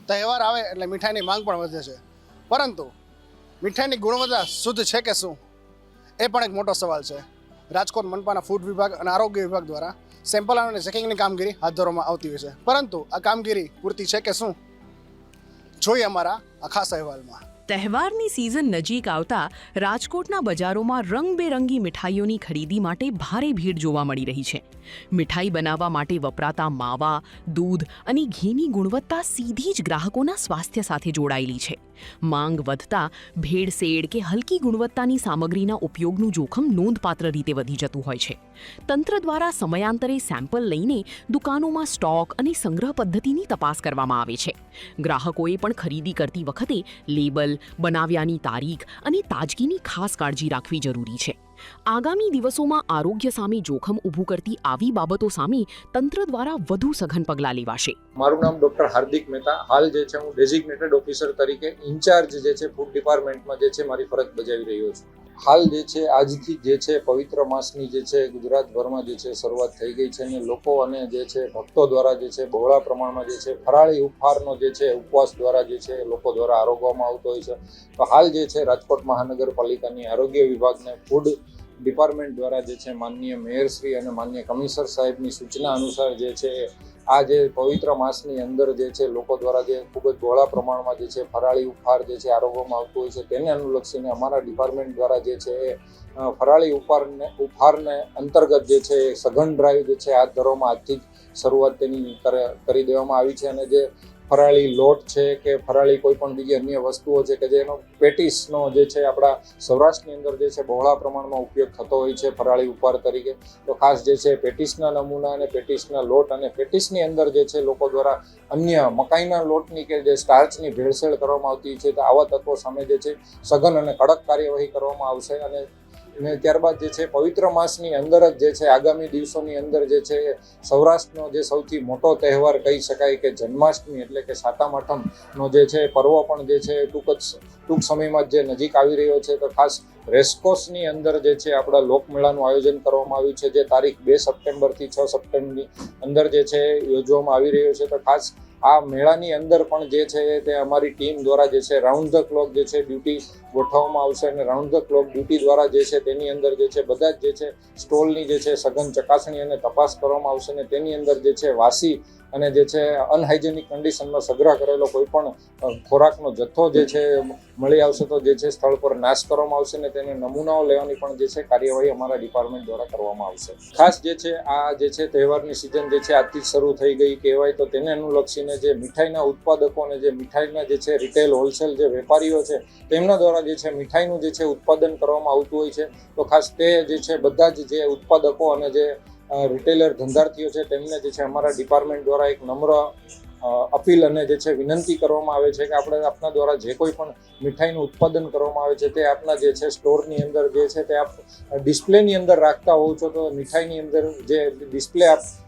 તહેવાર આવે એટલે મીઠાઈની માંગ પણ વધે છે, પરંતુ મીઠાઈની ગુણવત્તા શુદ્ધ છે કે શું એ પણ એક મોટો સવાલ છે. રાજકોટ મનપાના ફૂડ વિભાગ અને આરોગ્ય વિભાગ દ્વારા સેમ્પલ અને ચેકિંગની કામગીરી હાથ ધરવામાં આવતી હોય છે, પરંતુ આ કામગીરી પૂરતી છે કે શું જોઈએ અમારા આ ખાસ અહેવાલમાં. તહેવારની સિઝન નજીક આવતા રાજકોટના બજારોમાં રંગબેરંગી મીઠાઈઓની ખરીદી માટે ભારે ભીડ જોવા મળી રહી છે. મીઠાઈ બનાવવા માટે વપરાતા માવા, દૂધ અને ઘીની ગુણવત્તા સીધી જ ગ્રાહકોના સ્વાસ્થ્ય સાથે જોડાયેલી છે. માંગ વધતા ભેળસેળ કે હલકી ગુણવત્તાની સામગ્રીના ઉપયોગનું જોખમ નોંધપાત્ર રીતે વધી જતું હોય છે. તંત્ર દ્વારા સમયાંતરે સેમ્પલ લઈને દુકાનોમાં સ્ટોક અને સંગ્રહ પદ્ધતિની તપાસ કરવામાં આવે છે. ગ્રાહકોએ પણ ખરીદી કરતી વખતે લેબલ, બનાવ્યાની તારીખ અને તાજગીની ખાસ કાળજી રાખવી જરૂરી છે. આગામી દિવસોમાં આરોગ્ય સામે જોખમ ઊભું કરતી આવી બાબતો સામે તંત્ર દ્વારા વધુ સઘન પગલાં લેવાશે. મારું નામ ડોક્ટર હાર્દિક મહેતા. હાલ જે છે હું ડેઝિગ્નેટેડ ઓફિસર તરીકે ઇન્ચાર્જ જે છે ફૂડ ડિપાર્ટમેન્ટમાં જે છે મારી ફરજ બજાવી રહ્યો છું. હાલ જે છે આજથી જે છે પવિત્ર માસની જે છે ગુજરાતભરમાં જે છે શરૂઆત થઈ ગઈ છે અને લોકો અને જે છે ભક્તો દ્વારા જે છે બહોળા પ્રમાણમાં જે છે ફરાળી ઉપહારનો જે છે ઉપવાસ દ્વારા જે છે લોકો દ્વારા આરોગવામાં આવતો હોય છે. તો હાલ જે છે રાજકોટ મહાનગરપાલિકાની આરોગ્ય વિભાગને ફૂડ ડિપાર્ટમેન્ટ દ્વારા જે છે માનનીય મેયરશ્રી અને માનનીય કમિશનર સાહેબની સૂચના અનુસાર જે છે આ જે પવિત્ર માસની અંદર જે છે લોકો દ્વારા જે ખૂબ જ બહોળા પ્રમાણમાં જે છે ફરાળી ઉપહાર જે છે આરોગવામાં આવતું હોય છે, તેને અનુલક્ષીને અમારા ડિપાર્ટમેન્ટ દ્વારા જે છે ફરાળી ઉપહારને અંતર્ગત જે છે સઘન ડ્રાઈવ જે છે હાથ ધરવામાં આજથી જ શરૂઆત તેની કરી દેવામાં આવી છે. અને જે ફરાળી લોટ છે કે ફરાળી કોઈ પણ બીજી અન્ય વસ્તુઓ છે કે જેનો પેટીસનો જે છે આપણા સૌરાષ્ટ્રની અંદર જે છે બહોળા પ્રમાણમાં ઉપયોગ થતો હોય છે ફરાળી ઉપહાર તરીકે. તો ખાસ જે છે પેટીસના નમૂના અને પેટીસના લોટ અને પેટીસની અંદર જે છે લોકો દ્વારા અન્ય મકાઈના લોટની કે જે સ્ટાર્ચની ભેળસેળ કરવામાં આવતી છે, તો આવા તત્વો સામે જે છે સઘન અને કડક કાર્યવાહી કરવામાં આવશે. અને ત્યારબાદ જે છે પવિત્ર માસની અંદર જ જે છે આગામી દિવસોની અંદર જે છે સૌરાષ્ટ્રનો જે સૌથી મોટો તહેવાર કહી શકાય કે જન્માષ્ટમી એટલે કે સાતમ આઠમનો જે છે પર્વ પણ જે છે ટૂંક સમયમાં જે નજીક આવી રહ્યો છે. તો ખાસ રેસકોર્સની અંદર જે છે આપણા લોકમેળાનું આયોજન કરવામાં આવ્યું છે, જે તારીખ 2 સપ્ટેમ્બરથી 6 સપ્ટેમ્બરની અંદર જે છે યોજવામાં આવી રહ્યો છે. તો ખાસ આ મેળાની અંદર પણ જે છે તે અમારી ટીમ દ્વારા જે છે રાઉન્ડ ધ ક્લોક જે છે ડ્યુટી ગોઠવવામાં આવશે અને રાઉન્ડ ધ ક્લોક ડ્યુટી દ્વારા જે છે તેની અંદર જે છે બધા જ જે છે સ્ટોલની જે છે સઘન ચકાસણી અને તપાસ કરવામાં આવશે અને તેની અંદર જે છે વાસી અને જે છે અનહાઇજેનિક કન્ડિશનમાં સંગ્રહ કરેલો કોઈ પણ ખોરાકનો જથ્થો જે છે મળી આવશે તો જે છે સ્થળ પર નાશ કરવામાં આવશે અને તેને નમૂનાઓ લેવાની પણ જે છે કાર્યવાહી અમારા ડિપાર્ટમેન્ટ દ્વારા કરવામાં આવશે. ખાસ જે છે આ જે છે તહેવારની સિઝન જે છે આજથી જ શરૂ થઈ ગઈ કહેવાય, તો તેને અનુલક્ષીને જે મીઠાઈના ઉત્પાદકો અને જે મીઠાઈના જે છે રિટેલ હોલસેલ જે વેપારીઓ છે તેમના દ્વારા જે છે મીઠાઈનું જે છે ઉત્પાદન કરવામાં આવતું હોય છે. તો ખાસ તે જે છે બધા જ જે ઉત્પાદકો અને જે રિટેલર ધંધાર્થીઓ છે તેમને જે છે અમારા ડિપાર્ટમેન્ટ દ્વારા એક નમ્ર અપીલ અને જે છે વિનંતી કરવામાં આવે છે કે આપણે આપના દ્વારા જે કોઈ પણ મીઠાઈનું ઉત્પાદન કરવામાં આવે છે તે આપના જે છે સ્ટોરની અંદર જે છે તે આપ ડિસ્પ્લેની અંદર રાખતા હોવ છો, તો મીઠાઈની અંદર જે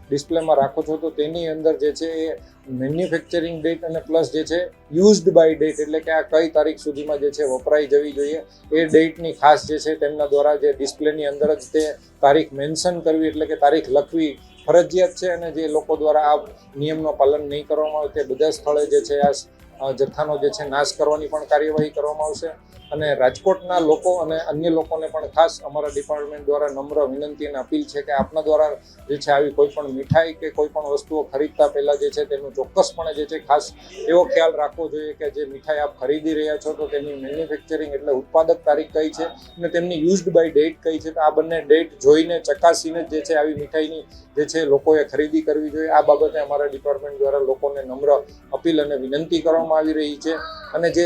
ડિસ્પ્લેમાં રાખો છો તો તેની અંદર જે છે એ મેન્યુફેક્ચરિંગ ડેટ અને પ્લસ જે છે યુઝડ બાય ડેટ એટલે કે આ કઈ તારીખ સુધીમાં જે છે વપરાઈ જવી જોઈએ એ ડેટની ખાસ જે છે તેમના દ્વારા જે ડિસ્પ્લેની અંદર જ તે તારીખ મેન્શન કરવી એટલે કે તારીખ લખવી ફરજિયાત છે. અને જે લોકો દ્વારા આ નિયમનું પાલન નહીં કરવામાં આવે તે બધા સ્થળે જે છે આ જથ્થાનો જે છે નાશ કરવાની પણ કાર્યવાહી કરવામાં આવશે. અને રાજકોટના લોકો અને અન્ય લોકોને પણ ખાસ અમારા ડિપાર્ટમેન્ટ દ્વારા નમ્ર વિનંતી અને અપીલ છે કે આપના દ્વારા જે છે આવી કોઈ પણ મીઠાઈ કે કોઈ પણ વસ્તુઓ ખરીદતા પહેલાં જે છે તેનું ચોક્કસપણે જે છે ખાસ એવો ખ્યાલ રાખવો જોઈએ કે જે મીઠાઈ આપ ખરીદી રહ્યા છો તો તેની મેન્યુફેક્ચરિંગ એટલે ઉત્પાદક તારીખ કઈ છે અને તેમની યુઝડ બાય ડેટ કઈ છે. તો આ બંને ડેટ જોઈને ચકાસીને જે છે આવી મીઠાઈની જે છે લોકોએ ખરીદી કરવી જોઈએ. આ બાબતે અમારા ડિપાર્ટમેન્ટ દ્વારા લોકોને નમ્ર અપીલ અને વિનંતી કરવામાં આવી રહી છે. અને જે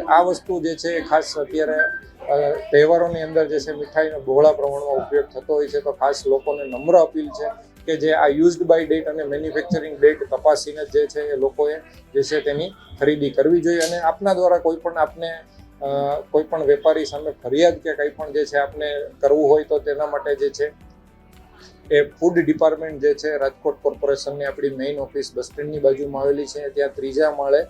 આ વસ્તુ જે છે ખાસ અત્યારે તહેવારોની અંદર જે છે મીઠાઈનો બહોળા પ્રમાણમાં ઉપયોગ થતો હોય છે, તો ખાસ લોકોને નમ્ર અપીલ છે કે જે આ યુઝડ બાય ડેટ અને મેન્યુફેક્ચરિંગ ડેટ તપાસીને જે છે એ લોકોએ જે છે તેની ખરીદી કરવી જોઈએ. અને આપના દ્વારા કોઈ પણ વેપારી સામે ફરિયાદ કે કંઈ પણ જે છે આપને કરવું હોય તો તેના માટે જે છે એ ફૂડ ડિપાર્ટમેન્ટ જે છે રાજકોટ કોર્પોરેશનની આપણી મેઇન ઓફિસ બસ સ્ટેન્ડની બાજુમાં આવેલી છે. ત્યાં 3જા માળે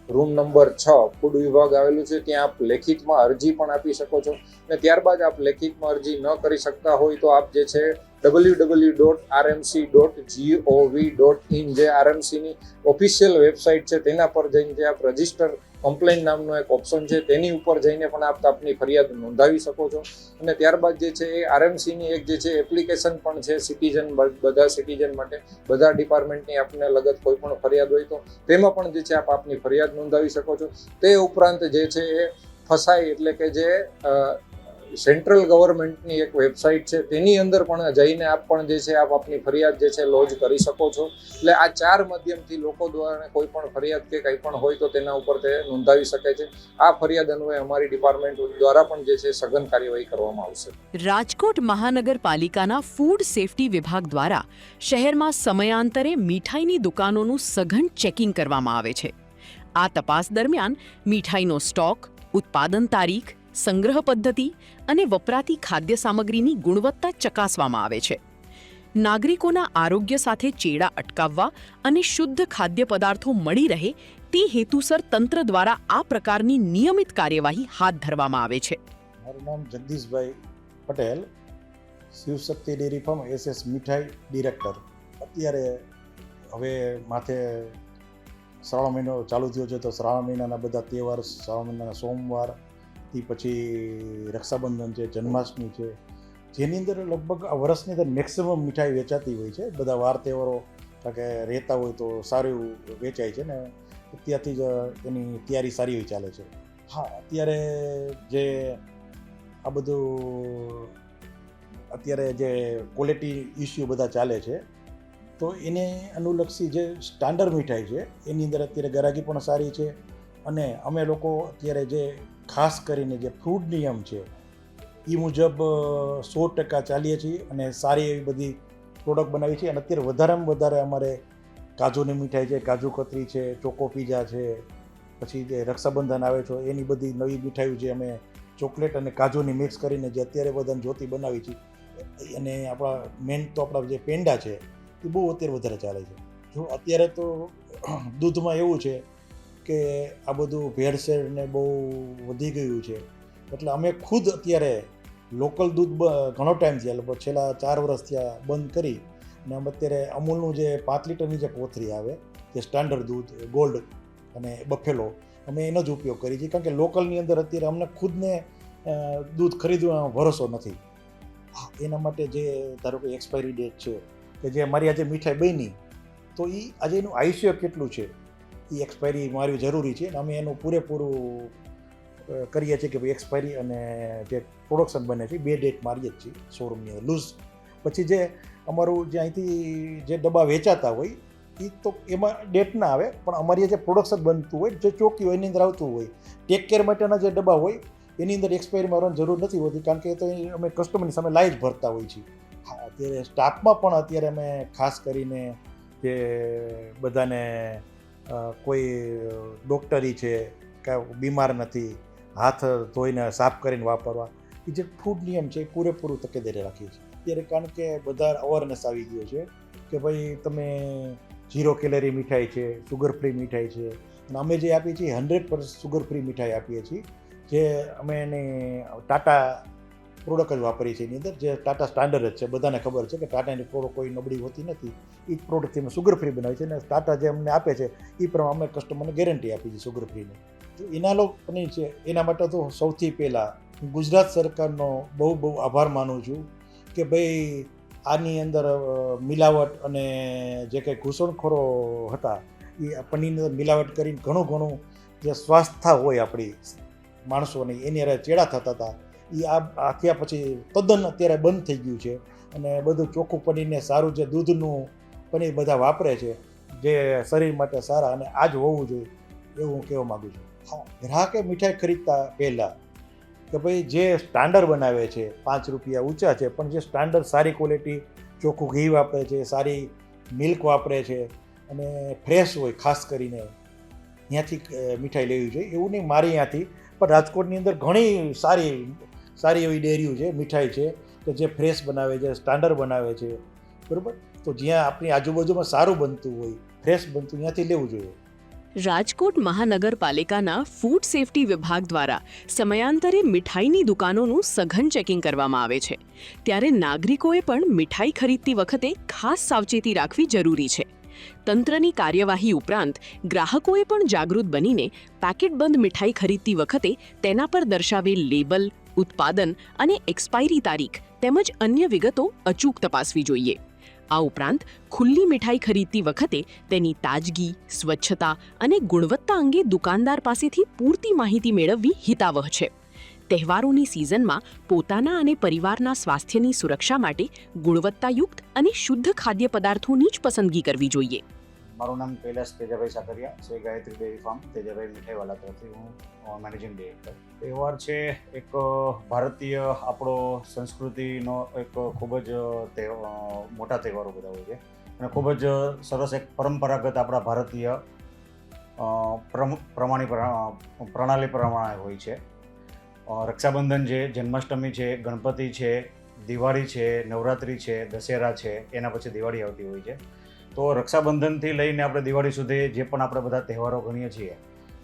રૂમ નંબર 6 ફૂડ વિભાગ આવેલું છે. ત્યાં આપ લેખિતમાં અરજી પણ આપી શકો છો. અને ત્યારબાદ આપ લેખિતમાં અરજી ન કરી શકતા હોય તો આપ જે છે www.rmc.gov.in જે આરએમસીની ઓફિશિયલ વેબસાઇટ છે તેના પર જઈને જે આપ રજિસ્ટર કમ્પ્લેન નામનો એક ઓપ્શન છે તેની ઉપર જઈને પણ આપ આપની ફરિયાદ નોંધાવી શકો છો. અને ત્યારબાદ જે છે એ આરએમસીની એક જે છે એપ્લિકેશન પણ છે બધા સિટીઝન માટે, બધા ડિપાર્ટમેન્ટની આપને લગત કોઈ પણ ફરિયાદ હોય તો તેમાં પણ જે છે આપ આપની ફરિયાદ નોંધાવી શકો છો. તે ઉપરાંત જે છે એ ફસાઈ એટલે કે જે સેન્ટ્રલ ગવર્મેન્ટની એક વેબસાઇટ છે તેની અંદર પણ જઈને આપ પણ જે છે આપ આપની ફરિયાદ જે છે લોજ કરી શકો છો. એટલે આ 4 માધ્યમથી લોકો દ્વારા કોઈ પણ ફરિયાદ કે કંઈ પણ હોય તો તેના ઉપર તે નોંધાવી શકે છે. આ ફરિયાદ અન્વયે અમારી ડિપાર્ટમેન્ટ દ્વારા પણ જે છે સઘન કાર્યવાહી કરવામાં આવશે. રાજકોટ મહાનગરપાલિકાના ફૂડ સેફટી વિભાગ દ્વારા શહેરમાં સમયાંતરે મીઠાઈની દુકાનોનું સઘન ચેકિંગ કરવામાં આવે છે. આ તપાસ દરમિયાન મીઠાઈનો સ્ટોક, ઉત્પાદન તારીખ, સંગ્રહ પદ્ધતિ અને વપરાતી ખાદ્ય સામગ્રીની ગુણવત્તા ચકાસવામાં આવે છે. નાગરિકોના આરોગ્ય સાથે ચેડા અટકાવવા અને શુદ્ધ ખાદ્ય પદાર્થો મળી રહે તે હેતુસર તંત્ર દ્વારા આ પ્રકારની નિયમિત કાર્યવાહી હાથ ધરવામાં આવે છે. મારું નામ Jagdishbhai Patel, Shivshakti dairy farm SS મીઠાઈ ડિરેક્ટર. અત્યારે હવે માથે શ્રાવણ મહિનો ચાલુ થયો છે તો શ્રાવણ મહિનાના બધા તહેવાર, શ્રાવણ મહિનાના સોમવારથી પછી રક્ષાબંધન છે, જન્માષ્ટમી છે, જેની અંદર લગભગ આ વર્ષની અંદર મેક્સિમમ મીઠાઈ વેચાતી હોય છે. બધા વાર તહેવારો કે રહેતા હોય તો સારું એવું વેચાય છે ને અત્યારથી જ એની તૈયારી સારી એવી ચાલે છે. હા, અત્યારે જે આ બધું અત્યારે જે ક્વોલિટી ઇસ્યુ બધા ચાલે છે તો એને અનુલક્ષી જે સ્ટાન્ડર્ડ મીઠાઈ છે એની અંદર અત્યારે ગરાગી પણ સારી છે. અને અમે લોકો અત્યારે જે ખાસ કરીને જે ફૂડ નિયમ છે એ મુજબ 100% ચાલીએ છીએ અને સારી એવી બધી પ્રોડક્ટ બનાવી છે. અને અત્યારે વધારેમાં વધારે અમારે કાજુની મીઠાઈ છે, કાજુ કતરી છે, ચોકો પીઝા છે, પછી જે રક્ષાબંધન આવે છે એની બધી નવી મીઠાઈઓ જે અમે ચોકલેટ અને કાજુની મિક્સ કરીને જે અત્યારે બધાને જોતી બનાવી છે. અને આપણા મેન તો આપણા જે પેંડા છે એ બહુ અત્યારે વધારે ચાલે છે. જો અત્યારે તો દૂધમાં એવું છે કે આ બધું ભેળસેળ ને બહુ વધી ગયું છે એટલે અમે ખુદ અત્યારે લોકલ દૂધ ઘણો ટાઈમ થયા, લગભગ છેલ્લા 4 વર્ષ થયા બંધ કરી અને અમે અત્યારે અમૂલનું જે 5 લીટરની જે કોથળી આવે જે સ્ટાન્ડર્ડ દૂધ, ગોલ્ડ અને બફેલો, અમે એનો જ ઉપયોગ કરીએ છીએ. કારણ કે લોકલની અંદર અત્યારે અમને ખુદને દૂધ ખરીદવાનો ભરોસો નથી. એના માટે જે ધારો કે એક્સપાયરી ડેટ છે કે જે મારી આજે મીઠાઈ બની તો એ આજે એનું આયુષ્ય કેટલું છે એ એક્સપાયરી મારવી જરૂરી છે. અને અમે એનું પૂરેપૂરું કરીએ છીએ કે ભાઈ એક્સપાયરી અને જે પ્રોડક્શન બને છે 2 ડેટ મારીએ જ છીએ શોરૂમની અંદર લૂઝ. પછી જે અમારું જે અહીંથી જે ડબ્બા વેચાતા હોય એ તો એમાં ડેટ ના આવે, પણ અમારી જે પ્રોડક્શન બનતું હોય જે ચોકી હોય એની અંદર આવતું હોય, ટેક કેર માટેના જે ડબ્બા હોય એની અંદર એક્સપાયરી મારવાની જરૂર નથી હોતી કારણ કે એ તો અમે કસ્ટમરની સામે લાઈ જ ભરતા હોઈએ છીએ. હા, અત્યારે સ્ટાફમાં પણ અત્યારે અમે ખાસ કરીને જે બધાને કોઈ ડૉક્ટરી છે કે બીમાર નથી, હાથ ધોઈને સાફ કરીને વાપરવા, એ જે ફૂડ નિયમ છે એ પૂરેપૂરું તકેદારી રાખીએ છીએ અત્યારે. કારણ કે બધા અવેરનેસ આવી ગયો છે કે ભાઈ તમે 0 કેલરી મીઠાઈ છે, સુગર ફ્રી મીઠાઈ છે. અને અમે જે આપીએ છીએ 100% સુગર ફ્રી મીઠાઈ આપીએ છીએ. જે અમે એને ટાટા પ્રોડક્ટ જ વાપરીએ છીએ એની અંદર, જે ટાટા સ્ટાન્ડર્ડ જ છે. બધાને ખબર છે કે ટાટાની પ્રોડક્ટ કોઈ નબળી હોતી નથી. એ જ પ્રોડક્ટથી અમે સુગર ફ્રી બનાવી છે અને ટાટા જે અમને આપે છે એ પ્રમાણે અમે કસ્ટમરને ગેરંટી આપી છે સુગર ફ્રીની. જો એના લોકોની છે એના માટે તો સૌથી પહેલાં ગુજરાત સરકારનો બહુ આભાર માનું છું કે ભાઈ આની અંદર મિલાવટ અને જે કંઈ ઘૂસણખોરો હતા એ પનીરની અંદર મિલાવટ કરીને ઘણું જે સ્વાસ્થ્ય હોય આપણી માણસોની એની અરે ચેડા થતા હતા એ આ થયા પછી તદ્દન અત્યારે બંધ થઈ ગયું છે. અને બધું ચોખ્ખું પનીરને સારું જે દૂધનું પનીર બધા વાપરે છે જે શરીર માટે સારા અને આ જ હોવું જોઈએ એવું હું કહેવા માગું છું. હા, ગ્રાહકે મીઠાઈ ખરીદતા પહેલાં કે ભાઈ જે સ્ટાન્ડર્ડ બનાવે છે 5 રૂપિયા ઊંચા છે પણ જે સ્ટાન્ડર્ડ સારી ક્વોલિટી, ચોખ્ખું ઘી વાપરે છે, સારી મિલ્ક વાપરે છે અને ફ્રેશ હોય ખાસ કરીને ત્યાંથી મીઠાઈ લેવી જોઈએ. એવું નહીં મારી ત્યાંથી, પણ રાજકોટની અંદર ઘણી સારી એવી ડેરીઓ છે, મીઠાઈ છે કે જે ફ્રેશ બનાવે છે, સ્ટાન્ડર્ડ બનાવે છે. બરાબર. તો જ્યાં આપણી આજુબાજુમાં સારું બનતું હોય, ફ્રેશ બનતું, ત્યાંથી લેવું જોઈએ. રાજકોટ મહાનગરપાલિકાના ફૂડ સેફટી વિભાગ દ્વારા સમયાંતરે મીઠાઈની દુકાનોનું સઘન ચેકિંગ કરવામાં આવે છે. ત્યારે નાગરિકોએ પણ મીઠાઈ ખરીદતી વખતે ખાસ સાવચેતી રાખવી જરૂરી છે. તંત્રની કાર્યવાહી ઉપરાંત ગ્રાહકોએ પણ જાગૃત બનીને પેકેટબંધ મીઠાઈ ખરીદતી વખતે તેના પર દર્શાવેલ લેબલ, ઉત્પાદન અને એક્સપાયરી તારીખ તેમજ અન્ય વિગતો અચૂક તપાસવી જોઈએ. આ ઉપરાંત ખુલ્લી મીઠાઈ ખરીદતી વખતે તેની તાજગી, સ્વચ્છતા અને ગુણવત્તા અંગે દુકાનદાર પાસેથી પૂરતી માહિતી મેળવવી હિતાવહ છે. તહેવારોની સિઝનમાં પોતાના અને પરિવારના સ્વાસ્થ્યની સુરક્ષા માટે ગુણવત્તાયુક્ત અને શુદ્ધ ખાદ્ય પદાર્થોની જ પસંદગી કરવી જોઈએ. મારું નામ કૈલાસ તેજાભાઈ સાકરિયા, શ્રી ગાયત્રી ડેરી ફાર્મ તેજાભાઈ મીઠાઈવાલા તરફથી હું મેનેજિંગ ડિરેક્ટર. તહેવાર છે એક ભારતીય આપણો સંસ્કૃતિનો એક ખૂબ જ મોટા તહેવારો બધા હોય છે અને ખૂબ જ સરસ એક પરંપરાગત આપણા ભારતીય પ્રણાલી પ્રમાણે હોય છે. રક્ષાબંધન છે, જન્માષ્ટમી છે, ગણપતિ છે, દિવાળી છે, નવરાત્રિ છે, દશેરા છે, એના પછી દિવાળી આવતી હોય છે. તો રક્ષાબંધનથી લઈને આપણે દિવાળી સુધી જે પણ આપણે બધા તહેવારો ગણીએ છીએ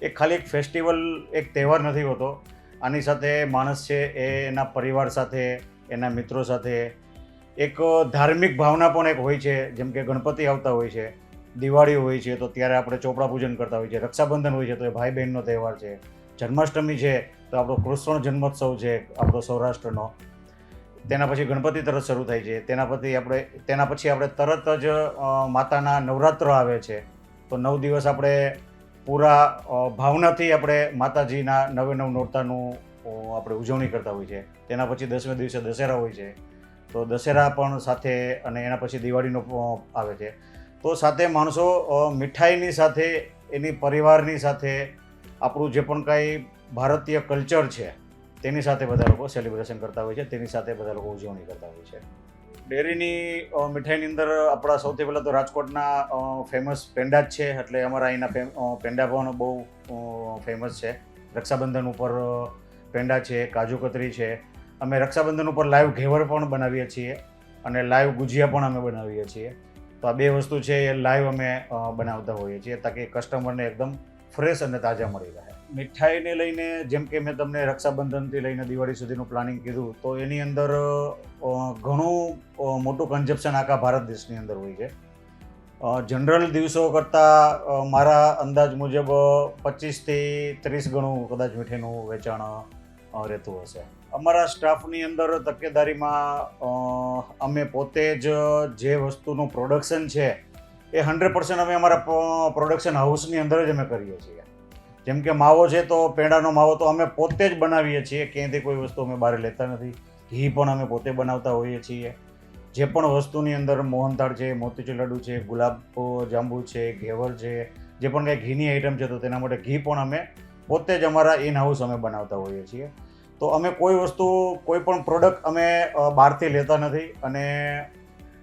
એ ખાલી એક ફેસ્ટિવલ, એક તહેવાર નથી હોતો. આની સાથે માણસ છે એ એના પરિવાર સાથે, એના મિત્રો સાથે એક ધાર્મિક ભાવના પણ એક હોય છે. જેમ કે ગણપતિ આવતા હોય છે, દિવાળી હોય છે તો ત્યારે આપણે ચોપડા પૂજન કરતા હોય છે, રક્ષાબંધન હોય છે તો એ ભાઈ બહેનનો તહેવાર છે, જન્માષ્ટમી છે તો આપણો કૃષ્ણ જન્મોત્સવ છે આપણો સૌરાષ્ટ્રનો, તેના પછી ગણપતિ તરત શરૂ થાય છે, તેના પછી આપણે તરત જ માતાના નવરાત્ર આવે છે. તો 9 દિવસ આપણે પૂરા ભાવનાથી આપણે માતાજીના 9 નોરતાનું આપણે ઉજવણી કરતા હોય છે. તેના પછી 10મે દિવસે દશેરા હોય છે તો દશેરા પણ સાથે, અને એના પછી દિવાળીનો આવે છે. તો સાથે માણસો મીઠાઈની સાથે, એની પરિવારની સાથે, આપણું જે પણ કાંઈ ભારતીય કલ્ચર છે તેની સાથે બધા લોકો સેલિબ્રેશન કરતા હોય છે, તેની સાથે બધા લોકો ઉજવણી કરતા હોય છે. ડેરીની મીઠાઈની અંદર આપણા સૌથી પહેલાં તો રાજકોટના ફેમસ પેંડા જ છે, એટલે અમારા અહીંના પેંડા પણ બહુ ફેમસ છે. રક્ષાબંધન ઉપર પેંડા છે, કાજુ કતરી છે. અમે રક્ષાબંધન ઉપર લાઈવ ઘેવર પણ બનાવીએ છીએ અને લાઈવ ગુજિયા પણ અમે બનાવીએ છીએ. તો આ 2 વસ્તુ છે એ લાઈવ અમે બનાવતા હોઈએ છીએ તાકી કસ્ટમરને એકદમ ફ્રેશ અને તાજા મળી રહે. મીઠાઈને લઈને જેમ કે મેં તમને રક્ષાબંધનથી લઈને દિવાળી સુધીનું પ્લાનિંગ કીધું, તો એની અંદર ઘણું મોટું કન્ઝપ્શન આખા ભારત દેશની અંદર હોય છે. જનરલ દિવસો કરતાં મારા અંદાજ મુજબ 25 થી 30 ગણું કદાચ મીઠાઈનું વેચાણ રહેતું હશે. અમારા સ્ટાફની અંદર તકેદારીમાં અમે પોતે જ જે વસ્તુનું પ્રોડક્શન છે એ 100% અમે અમારા પ્રોડક્શન હાઉસની અંદર જ અમે કરીએ છીએ. જેમ કે માવો છે તો પેંડાનો માવો તો અમે પોતે જ બનાવીએ છીએ, ક્યાંયથી કોઈ વસ્તુ અમે બહાર લેતા નથી. ઘી પણ અમે પોતે બનાવતા હોઈએ છીએ. જે પણ વસ્તુની અંદર મોહનથાળ છે, મોતીચૂર લાડુ છે, ગુલાબ જાંબુ છે, ઘેવર છે, જે પણ કાંઈ ઘીની આઈટમ છે તો તેના માટે ઘી પણ અમે પોતે જ અમારા ઇન હાઉસ અમે બનાવતા હોઈએ છીએ. તો અમે કોઈ પણ પ્રોડક્ટ અમે બહારથી લેતા નથી અને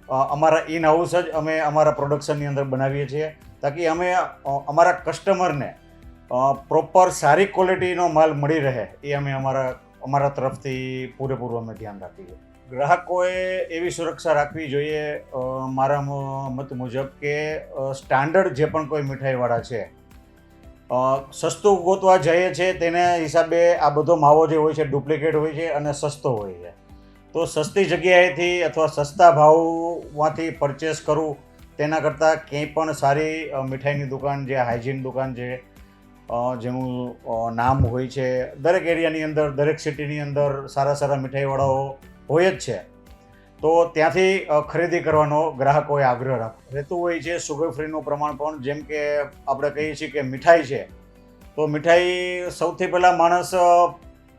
અમારા ઇન હાઉસ જ અમે અમારા પ્રોડક્શનની અંદર બનાવીએ છીએ તાકી અમે અમારા કસ્ટમરને પ્રોપર સારી ક્વોલિટીનો માલ મળી રહે એ અમે અમારા તરફથી પૂરેપૂરું અમે ધ્યાન રાખીએ. ગ્રાહકોએ એવી સુરક્ષા રાખવી જોઈએ મારા મત મુજબ કે સ્ટાન્ડર્ડ જે પણ કોઈ મીઠાઈવાળા છે સસ્તું ગોતવા જઈએ છે તેના હિસાબે આ બધો માવો જે હોય છે ડુપ્લિકેટ હોય છે અને સસ્તો હોય છે. તો સસ્તી જગ્યાએથી અથવા સસ્તા ભાવમાંથી પરચેસ કરવું તેના કરતાં ક્યાંય પણ સારી મીઠાઈની દુકાન, જે હાઇજીન દુકાન છે, જેનું નામ હોય છે, દરેક એરિયાની અંદર, દરેક સિટીની અંદર સારા મીઠાઈવાળાઓ હોય જ છે. તો ત્યાંથી ખરીદી કરવાનો ગ્રાહકોએ આગ્રહ રહેતું હોય છે. સુગર ફ્રીનું પ્રમાણ પણ, જેમ કે આપણે કહીએ છીએ કે મીઠાઈ છે તો મીઠાઈ સૌથી પહેલાં માણસ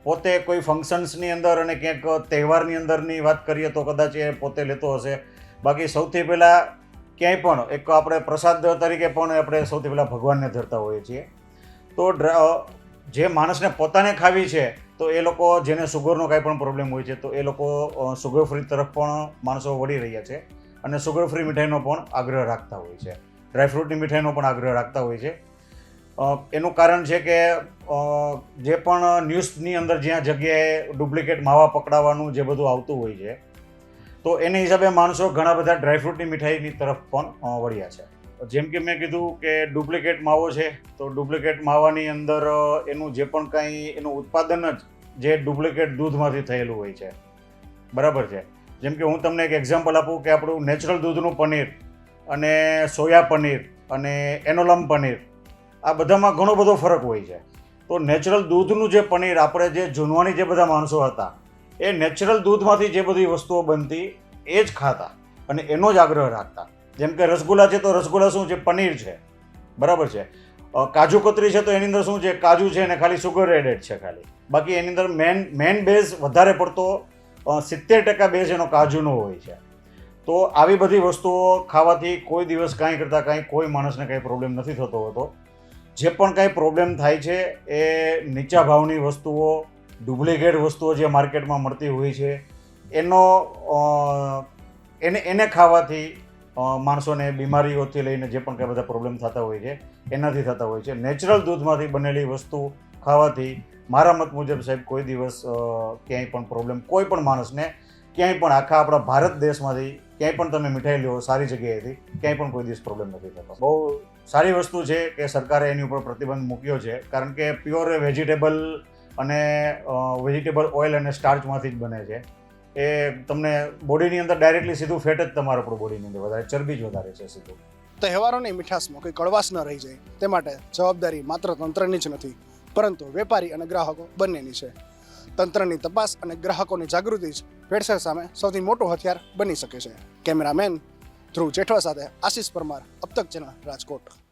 પોતે કોઈ ફંક્શન્સની અંદર અને ક્યાંક તહેવારની અંદરની વાત કરીએ તો કદાચ એ પોતે લેતો હશે. બાકી સૌથી પહેલાં ક્યાંય પણ એક આપણે પ્રસાદ તરીકે પણ આપણે સૌથી પહેલાં ભગવાનને ધરતા હોઈએ છીએ. તો જે માણસને પોતાને ખાવી છે તો એ લોકો જેને સુગરનો કાંઈ પણ પ્રોબ્લેમ હોય છે તો એ લોકો સુગર ફ્રી તરફ પણ માણસો વળી રહ્યા છે અને સુગર ફ્રી મીઠાઈનો પણ આગ્રહ રાખતા હોય છે. ડ્રાયફ્રૂટની મીઠાઈનો પણ આગ્રહ રાખતા હોય છે. એનું કારણ છે કે જે પણ ન્યૂઝની અંદર જ્યાં જગ્યાએ ડુપ્લિકેટ માવા પકડાવાનું જે બધું આવતું હોય છે તો એને હિસાબે માણસો ઘણા બધા ડ્રાયફ્રૂટની મીઠાઈની તરફ પણ વળ્યા છે. જેમ કે મેં કીધું કે ડુપ્લિકેટ માવો છે, તો ડુપ્લિકેટ માવાની અંદર એનું જે પણ કાંઈ એનું ઉત્પાદન જ જે ડુપ્લિકેટ દૂધમાંથી થયેલું હોય છે, બરાબર છે. જેમ કે હું તમને એક એક્ઝામ્પલ આપું કે આપણું નેચરલ દૂધનું પનીર અને સોયા પનીર અને એનોલમ પનીર, આ બધામાં ઘણો બધો ફરક હોય છે. તો નેચરલ દૂધનું જે પનીર, આપણે જે જૂનવાણી જે બધા માણસો હતા એ નેચરલ દૂધમાંથી જે બધી વસ્તુઓ બનતી એ જ ખાતા અને એનો જ આગ્રહ રાખતા. જેમ કે રસગુલ્લા છે, તો રસગુલ્લા શું છે? પનીર છે, બરાબર છે. કાજુ કતરી છે, તો એની અંદર શું છે? કાજુ છે અને ખાલી સુગર એડેડ છે ખાલી. બાકી એની અંદર મેન બેઝ વધારે પડતો 70% બેઝ એનો કાજુનો હોય છે. તો આવી બધી વસ્તુઓ ખાવાથી કોઈ દિવસ કાંઈ કરતાં કાંઈ કોઈ માણસને કાંઈ પ્રોબ્લેમ નથી થતો હોતો. જે પણ કાંઈ પ્રોબ્લેમ થાય છે એ નીચા ભાવની વસ્તુઓ, ડુપ્લિકેટ વસ્તુઓ જે માર્કેટમાં મળતી હોય છે એને ખાવાથી માણસોને બીમારીઓથી લઈને જે પણ કાંઈ બધા પ્રોબ્લેમ થતા હોય છે એનાથી થતા હોય છે. નેચરલ દૂધમાંથી બનેલી વસ્તુ ખાવાથી મારા મત મુજબ સાહેબ કોઈ દિવસ ક્યાંય પણ પ્રોબ્લેમ કોઈ પણ માણસને ક્યાંય પણ આખા આપણા ભારત દેશમાંથી ક્યાંય પણ તમે મીઠાઈ લો સારી જગ્યાએથી, ક્યાંય પણ કોઈ દિવસ પ્રોબ્લેમ નથી થતો. બહુ સારી વસ્તુ છે કે સરકારે એની ઉપર પ્રતિબંધ મૂક્યો છે, કારણ કે પ્યોર વેજીટેબલ અને વેજીટેબલ ઓઇલ અને સ્ટાર્ચમાંથી જ બને છે. એ તમને બોડીની અંદર ડાયરેક્ટલી સીધું ફેટ જ તમારા આપણું બોડીની અંદર વધારે, ચરબી જ વધારે છે સીધું. તહેવારોની મીઠાશમાં કોઈ કડવાશ ન રહી જાય તે માટે જવાબદારી માત્ર તંત્રની જ નથી, પરંતુ વેપારી અને ગ્રાહકો બંનેની છે. તંત્રની તપાસ અને ગ્રાહકોની જાગૃતિ જ ભેળસેળ સામે સૌથી મોટું હથિયાર બની શકે છે. કેમેરામેન ધ્રુવ જેઠવા સાથે આશિષ પરમાર, અબ તક ચેનલ, રાજકોટ.